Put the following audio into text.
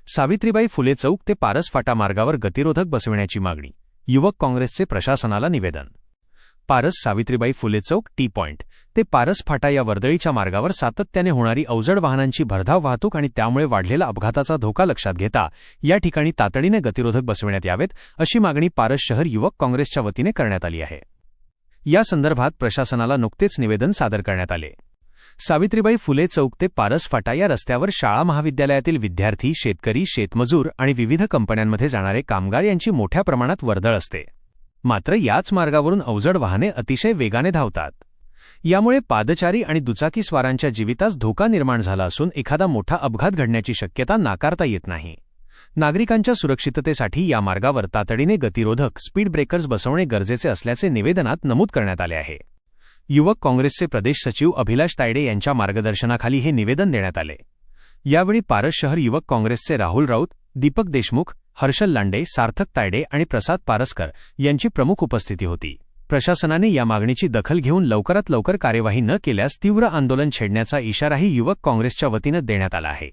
सावित्रीबाई फुले चौक ते पारस फाटा मार्गावर गतिरोधक बसविण्याची मागणी. युवक काँग्रेसचे प्रशासनाला निवेदन. पारस सावित्रीबाई फुले चौक टी पॉइंट ते पारस फाटा या वर्दळीच्या मार्गावर सातत्याने होणारी अवजड वाहनांची भरधाव वाहतूक आणि त्यामुळे वाढलेला अपघाताचा धोका लक्षात घेता या ठिकाणी तातडीने गतिरोधक बसविण्यात यावेत, अशी मागणी पारस शहर युवक काँग्रेसच्या वतीने करण्यात आली आहे. या संदर्भात प्रशासनाला नुकतेच निवेदन सादर करण्यात आले. सावित्रीबाई फुले चौक ते पारस फाटा या रस्त्यावर शाळा महाविद्यालयातील विद्यार्थी, शेतकरी, शेतमजूर आणि विविध कंपन्यांमध्ये जाणारे कामगार यांची मोठ्या प्रमाणात वर्दळ असते. मात्र याच मार्गावरून अवजड वाहने अतिशय वेगाने धावतात. यामुळे पादचारी आणि दुचाकीस्वारांच्या जीवितास धोका निर्माण झाला असून एखादा मोठा अपघात घडण्याची शक्यता नाकारता येत नाही. नागरिकांच्या सुरक्षिततेसाठी या मार्गावर तातडीने गतिरोधक स्पीड ब्रेकर्स बसवणे गरजेचे असल्याचे निवेदनात नमूद करण्यात आले आहे. युवक काँग्रेसचे प्रदेश सचिव अभिलाष तायडे यांच्या मार्गदर्शनाखाली हे निवेदन देण्यात आले. यावेळी पारस शहर युवक काँग्रेसचे राहुल राऊत, दीपक देशमुख, हर्षल लांडे, सार्थक तायडे आणि प्रसाद पारसकर यांची प्रमुख उपस्थिती होती. प्रशासनाने या मागणीची दखल घेऊन लवकरात लवकर कार्यवाही न केल्यास तीव्र आंदोलन छेडण्याचा इशाराही युवक काँग्रेसच्या वतीने देण्यात आला आहे.